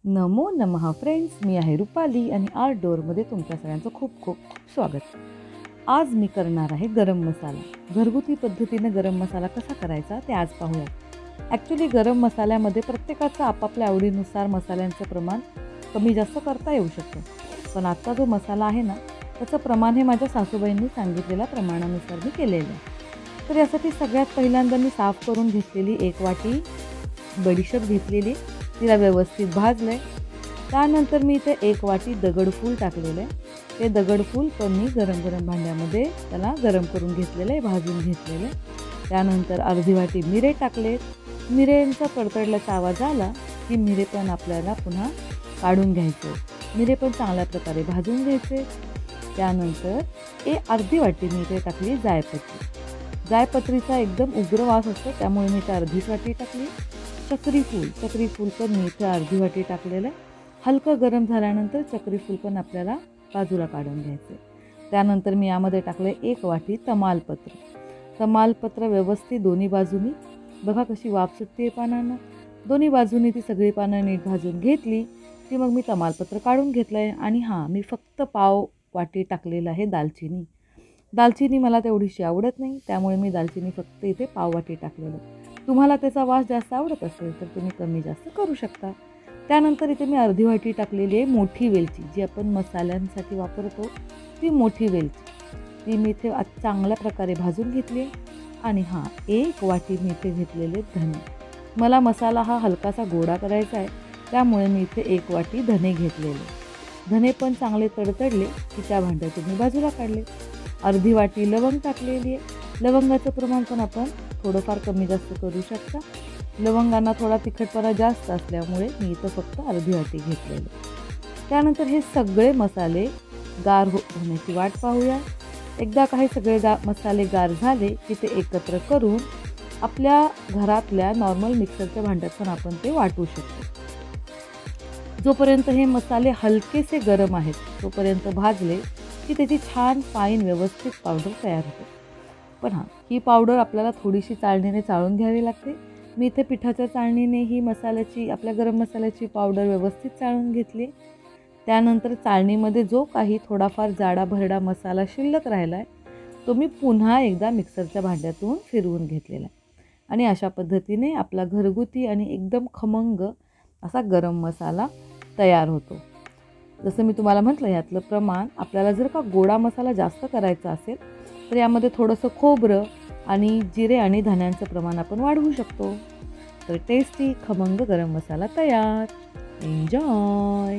नमो नमः फ्रेंड्स, मी आहे रुपाली आणि आर्टडोअरमध्ये तुमच्या सगळ्यांचं खूप खूप स्वागत. आज मी करणार आहे गरम मसाला. घरगुती पद्धतीने गरम मसाला कसा करायचा ते आज पाहूया. ॲक्च्युली गरम मसाल्यामध्ये प्रत्येकाचं आपापल्या आवडीनुसार मसाल्यांचं प्रमाण कमी जास्त करता येऊ शकतं. पण आजचा जो मसाला आहे ना, त्याचं प्रमाण हे माझ्या सासूबाईंनी सांगितलेल्या प्रमाणानुसार मी केलेलं आहे. तर यासाठी सगळ्यात पहिल्यांदा मी साफ करून घेतलेली 1 वाटी बडीशेप घेतलेली, तिला व्यवस्थित भाजलं आहे. त्यानंतर मी इथे 1 वाटी दगडफूल टाकलेलं आहे. ते दगडफूल पण मी गरम गरम भांड्यामध्ये त्याला गरम करून घेतलेलं आहे, भाजून घेतलेलं आहे. त्यानंतर अर्धी वाटी मिरे टाकलेत. मिरेंचा तडतडल्याचा आवाज आला की मिरे पण आपल्याला पुन्हा काढून घ्यायचे. मिरे पण चांगल्या प्रकारे भाजून घ्यायचे. त्यानंतर अर्धी वाटी मी इथे टाकली जायपत्री. जायपत्रीचा एकदम उग्र वास असतो, त्यामुळे मी इथे अर्धीच वाटी टाकली. चक्रीफूल पण मी इथे अर्धी वाटी टाकलेलं आहे. हलकं गरम झाल्यानंतर चक्रीफूल पण आपल्याला बाजूला काढून घ्यायचे. त्यानंतर मी यामध्ये टाकले 1 वाटी तमालपत्र. तमालपत्र व्यवस्थित दोन्ही बाजूनी, बघा कशी वाफ सुटते पानांना, दोन्ही बाजूनी ती सगळी पानं नीट भाजून घेतली की मग मी तमालपत्र काढून घेतलं आहे. आणि मी फक्त पाव वाटी टाकलेलं आहे दालचिनी. दालचिनी मला तेवढीशी आवडत नाही, त्यामुळे मी दालचिनी फक्त इथे पाव वाटी टाकलेलं. तुम्हाला त्याचा वास जास्त आवडत असेल तर तुम्ही कमी जास्त करू शकता. त्यानंतर इथे मी अर्धी वाटी टाकलेली आहे मोठी वेलची, जी आपण मसाल्यांसाठी वापरतो ती मोठी वेलची. ती मी इथे चांगल्या प्रकारे भाजून घेतली आहे. आणि 1 वाटी मी इथे घेतलेले धने. मला मसाला हा हलकासा गोडा करायचा आहे, त्यामुळे मी इथे 1 वाटी धने घेतलेले. धने पण चांगले तडतडले की त्या भांड्यातून मी बाजूला काढले. अर्धी वाटी लवंग टाकलेली आहे. लवंगाचं प्रमाण पण आपण थोडंफार कमी जास्त करू शकता. लवंगांना थोडा तिखटपणा जास्त असल्यामुळे मी इथं फक्त अर्धी वाटी घेतलेली. त्यानंतर हे सगळे मसाले गार होण्याची वाट पाहूया. एकदा काही सगळे मसाले गार झाले की ते एकत्र करून आपल्या घरातल्या नॉर्मल मिक्सरच्या भांड्यात पण आपण ते वाटू शकतो. जोपर्यंत हे मसाले हलकेसे गरम आहेत तोपर्यंत भाजले की त्याची छान फाईन व्यवस्थित पावडर तयार होते. पण ही पावडर आपल्याला थोडीशी चाळणीने चाळून घ्यावी लागते. मी इथे पिठाच्या चाळणीने ही आपल्या गरम मसाल्याची पावडर व्यवस्थित चाळून घेतली. त्यानंतर चाळणीमध्ये जो काही थोडाफार जाडा भरडा मसाला शिल्लक राहिला आहे तो मी पुन्हा एकदा मिक्सरच्या भांड्यातून फिरवून घेतलेला आहे. आणि अशा पद्धतीने आपला घरगुती आणि एकदम खमंग असा गरम मसाला तयार होतो. जसं मी तुम्हाला म्हटलं, यातलं प्रमाण आपल्याला जर का गोडा मसाला जास्त करायचा असेल तर यामध्ये थोडंसं खोबरं आणि जिरे आणि धन्यांचं प्रमाण आपण वाढवू शकतो. तर टेस्टी खमंग गरम मसाला तयार. एन्जॉय.